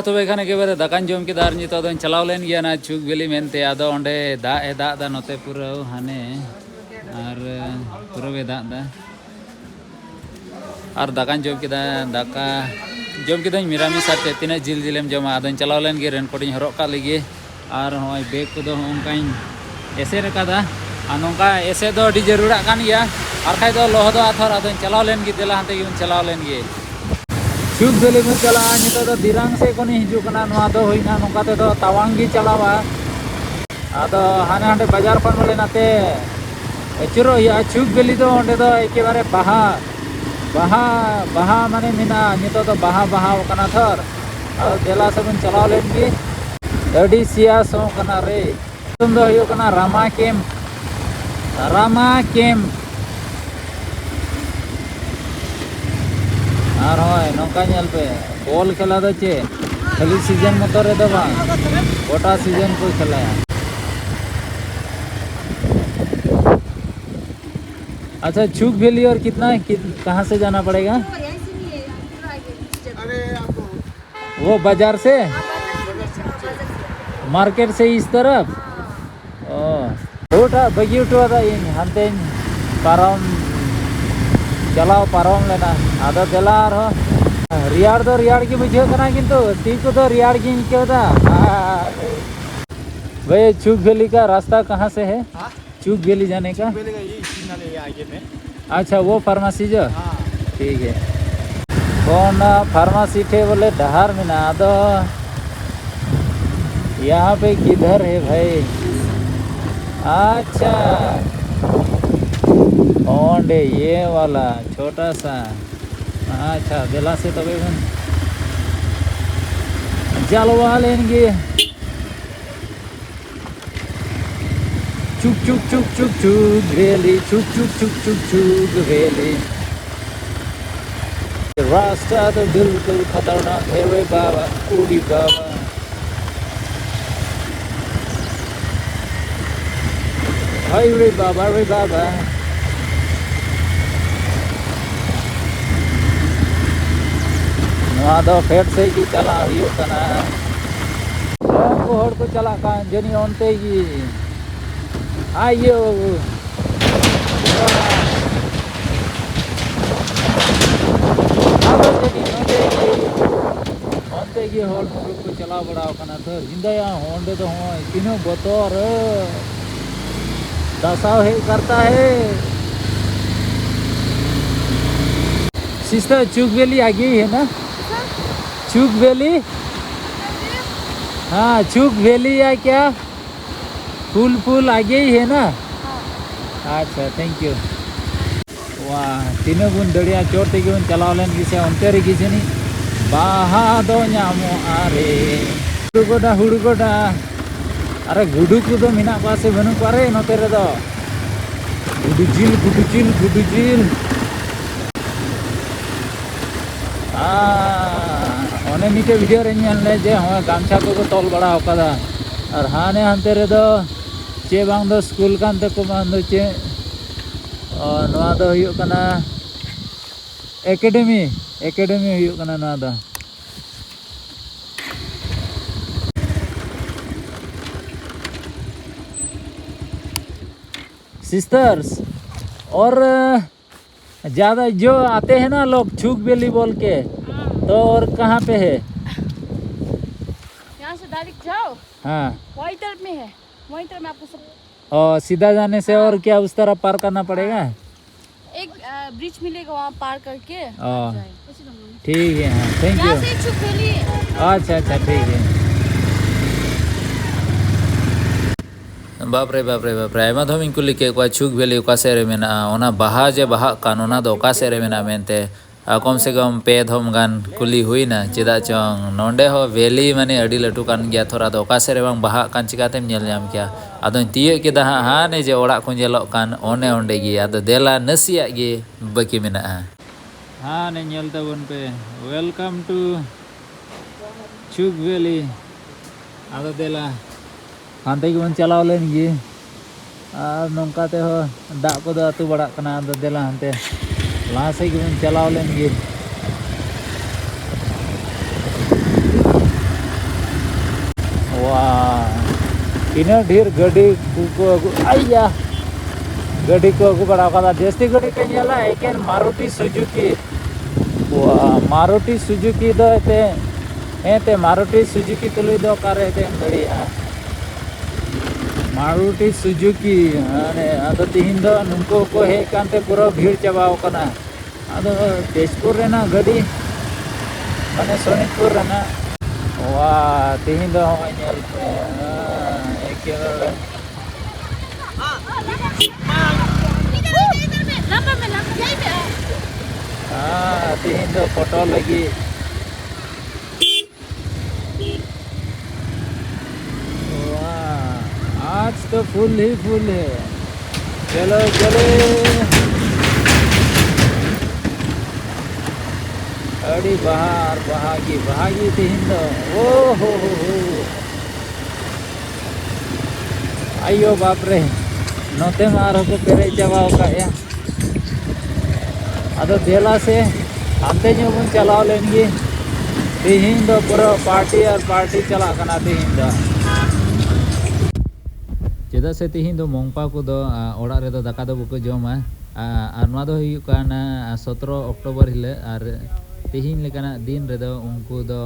तब एखाने के बारे दाकान जम के दार नितो दो चलाव लेन गया ना चुक बेली मेनते आदो ओंडे दा दा नोते पूरा हाने और पूरा वे दा और दाकान जम के दाका जम के मिरामी साथे तीना जिल जिलेम जमा आदो चलाव लेन गे रेन कोटिंग हरक का लगी और होय बेग को दो उनकाइन ऐसे रकादा नौका ऐसे दो अड़ी जरूरा कान गया और खाई दो लोह दो आथर आदो चलाव लेन गे देला हाते गिन चलाव लेन गे चुक बेली में चला नितो दो दिरांग से कोनी हिजू कना नोआ दो होइना नौका ते दो तावांगी चलावा आदो हाने हांडे बाजार खन बोले नाते एचुरो या चुक बेली दो ओंडे दो एकेबारे बाहा बाहा बाहा माने मिना नितो दो बाहा बाहा कना थर और देला से बन चलाव लेन गे अड़ी सिया सो कना रे तुम दो यो कना रामा केम और होय नौका नेल पे बॉल खेला दो चे खाली सीजन मतो रे दो बांग गोटा सीजन को खेलाया। अच्छा चुक बेली और कितना कहाँ से जाना पड़ेगा? वो बाजार से मार्केट से इस तरफ उठा बगी उठा हंते पारम चलाओ पारम लेना आदो देला रियाड़ दो रियाड़ की बुझे कना किंतु ती को तो रियाड़ की निकलता भाई चुक बेली का रास्ता कहाँ से है? चुक बेली जाने का अच्छा वो फार्मेसी जो ठीक है कौन फार्मेसी थे बोले डहार में ना दो यहाँ पे किधर है भाई? अच्छा ओंडे ये वाला छोटा सा अच्छा बेला से तबे जलवा लेंगे चुक चुक चुक चुक चुक बेली चुक चुक चुक चुक चुक बेली रास्ता तो बिल्कुल खतरनाक है वे बाबा उड़ी बाबा हाय रे बाबा नवा दो फेट से की चला हियो कना को हर को चला का जनी ओनते की आयो आबो जनी ओनते की हर को चला बड़ा कना तो हिंदया होंडे तो हो तीनों बतौर दसाव है करता है सिस्टर चुक बेली आ गई है ना? चुक बेली हाँ चुक बेली या क्या फूल आ गई है ना? अच्छा थैंक यू वाह तीनों गुण दड़िया चोट ते गुण चलाव लेन गिसे ओंते रे गिसे नी बाहा दो ᱧᱟᱢᱚ आरे हुड़ू गोडा अरे गुडू को दो मिना पासे बनु पारे नोते रे दो गुडू जिल ओने मीटे वीडियो रे ñel ले जे हो गामछा को तोल बड़ा होकादा और हाने हंते रे दो चे बांग दो स्कूल कान ते को बांग दो चे और नवा दो हुयो कना एकेडमी हुयो कना नवा दो सिस्टर्स और ज़्यादा जो आते हैं ना लोग चुक बेली बोल के तो और कहाँ पे है? यहाँ से डायरेक्ट जाओ हाँ वही तरफ में है वही तरफ में आपको सब और सीधा जाने से और क्या उस तरफ पार करना पड़ेगा? एक ब्रिज मिलेगा वहाँ पार करके ठीक है हाँ थैंक यू अच्छा ठीक है बाप रे आयमा धम इन कुली के चुक बेली ओका से रे मेना ओना बाहा जे बाहा कान ओना दो ओका से रे मेना मेनते कम से कम पे धम गान कुली हुईना चेदा चोंग नोंडे हो वेली माने अड़ी लटू कान गया थोड़ा दो ओका से रे बांग बाहा कान चिकातेम नेल नाम किया आदो तिये केदा हा ने जे ओड़ा को जेलो कान ओने ओंडे गी आदो देला नसिया गे बकी मेना हा ने नेल तबन पे वेलकम टू चुक बेली आदो देला हांते गिबन चलाव लेन गी और नौका ते हो दा को दो अतु बड़ा कना आदो देला हांते लाहा से गिबन चलाव लेन गी wah ini ढेर गाड़ी को आया गाड़ी को बड़ा कदा जैसे गाड़ी के nyala eken Maruti Suzuki wah Maruti Suzuki do ete Maruti Suzuki tuli do kare ete गाड़ी Maruti Suzuki ane ado tihin do nungko ko he kante pura bhir chabaw kana ado Tezpur rena गाड़ी mane Sonitpur rena wah tihin do hoy nyel pe ekebare tihin do photo lagi आज तो full ही full है चलो चलो अड़ी बाहर बहागी थी Hindu ओ हो अयो बाप रे नोते मारो को पेरे चबाओ का या अदो देला से हमते जो बन चलाओ लेंगे तिहिन दो पूरा पार्टी और पार्टी चला कना तिहिन दो चेदा से तिहिन दो मोंगपा को दो ओड़ा रे दो दाका दो बुको जोमा आर नवा दो हुयु काना 17 अक्टोबर हिले आर तिहिन लेकाना दिन रे दो उनको दो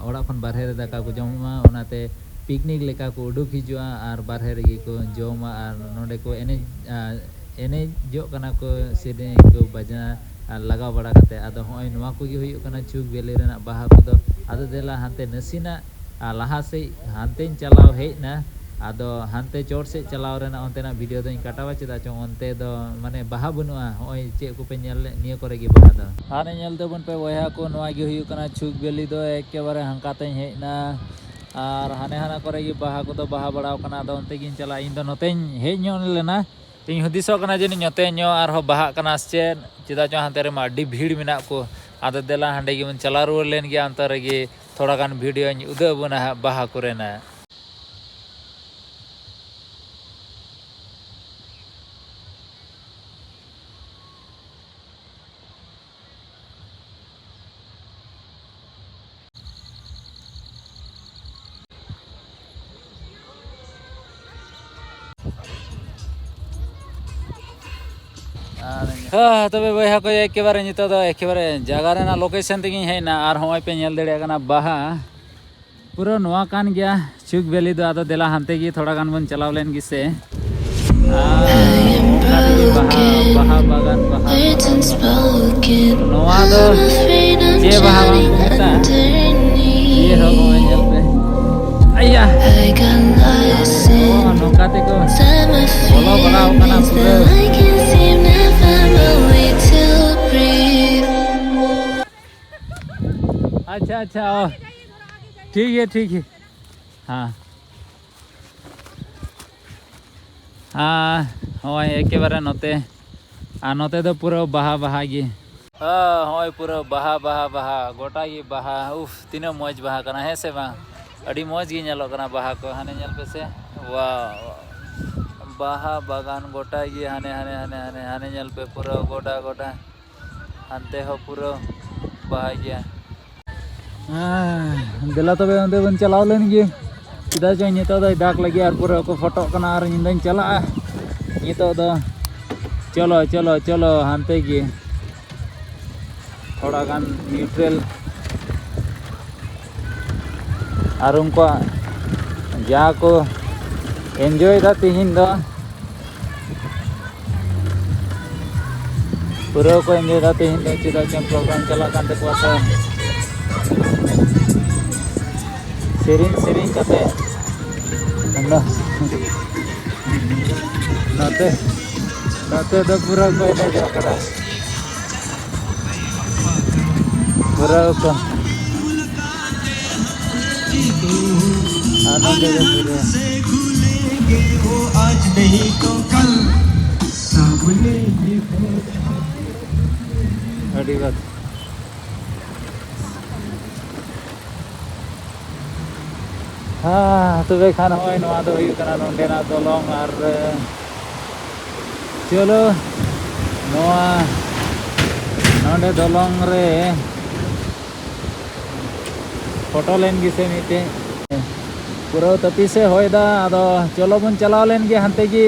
ओड़ा खन बारहे रे दाका को जोमा ओनाते पिकनिक लेका को उडुक हिजुआ आर बारहे रे को जोमा आर नोडे को एने जो कना को सेरे को बजना लगा बड़ा कते आदो होय नवा को गे हुयु काना चुक बेले रेना बाहा को दो आदो देला हानते नसीना लाहा से हानते चलाव हेना आदो हानते चोर से चलाव रेना ओंतेना वीडियो दों काटावा चेदा चो ओंते दो माने बाहा बनुआ होय चे को पे नेल निया करे गे बाहा दो हाने नेल दो बन पे वया को नवा गे हुयु काना चुक बेली दो एकेबारे हांकाते हेना आर हाने हाना करे गे बाहा को दो बाहा बड़ाव काना दो ओंते गिन चला इन दो नोतेन हे न्यो लेना तिन हुदिसो काना जनि नोते न्यो आर हो बाहा काना से चेदा चो हानते रे मा अड्डी भीड़ मेना को आदो देला हांडे गे मन चला रुवर लेन गे अंतर गे थोड़ा गान वीडियो उदो बना बाहा करेना तबे बया को एकेबारे नितो दो एकेबारे जगह रेना लोकेशन तेगी हेना आर होय पे नेल देड़े काना बाहा पूरा नवा कान गया चुक बेली दो आदो देला हानते गी थोड़ा गान बन चलाव लेन गिसे बाहा बागान बाहा नवा दो जे बाहा को मेता ये हो होय नेल पे आया नोकाते को बोलो बड़ा काना पूरा अच्छा ठीक है हाँ होय एकेबारे नोते नोते दो पूरा बाहा गी होय पूरा बाहा गोटा गी बाहा उफ तीनो मौज बाहा कना है से बा अड़ी मौज गी नेलो कना बाहा को हाने नेल पे से वाह बाहा बागान गोटा गी हाने नेल पे पूरा गोटा हानते हो पूरा बाहा गया दिला तबे ओंदे बन चलाव लेन गे चेदा जो नितो दो दाग लगे आर पूरा को फोटो कना आर निंदन चला नितो दो चलो हानते गे थोड़ा गान न्यूट्रल आर उनको जा को एंजॉय दा तिहिन दो पूरा को एंजॉय दा तिहिन दो चेदा जो प्रोग्राम चला कांते को sering kate nate do pura ko ina jakada pura ko आनंद दे पूरा आज नहीं तो कल सामने अड़ी बात तबे खान होय नवा दो हुयु कना नोंडेना दोलोंग आर चलो नवा नोंडे दोलोंग रे फोटो लेन गिसे मिते पूरा तपी से होयदा आदो चलो बन चलाव लेन गे हंते गी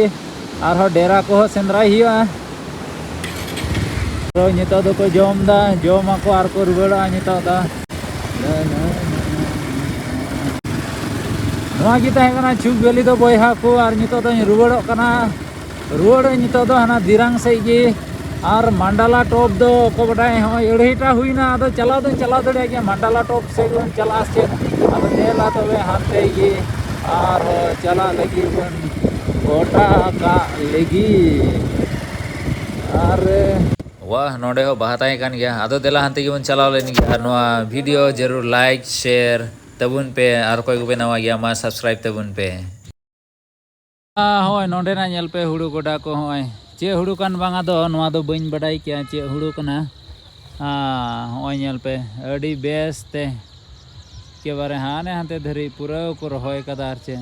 आर हो डेरा को सेंद्राई हिया तो नितो दो को जोम दा जोम को आर को रुगड़ा नितो दा नवा गी ताहे कना चुक बेली दो बोयहा को आर नितो दो रुगड़ो कना रुगड़ नितो दो हना दिरांग से गी और मंडला टॉप दो को बटाई हो एड़ीटा हुईना आदो चलाव दो चलाव दड़े गे मंडला टॉप से बन चला से आदो नेला तबे हाते गी और चला लगी बन गोटा का लगी और वाह नोडे हो बाहताई कान गया आदो देला हाते गी बन चलाव लेनी गया नवा वीडियो जरूर लाइक शेयर तबुन पे और कोई को नवा गया मा सब्सक्राइब तबुन पे होय नोडे ना नेल पे हुड़ू गोडा को होय चे हुड़ू कान बांगा दो नवा दो बइन बडाई क्या चे हुड़ू कना होय नेल पे अड़ी बेस ते के बारे हाने हाते धरी पूरा को रहोय कदार चे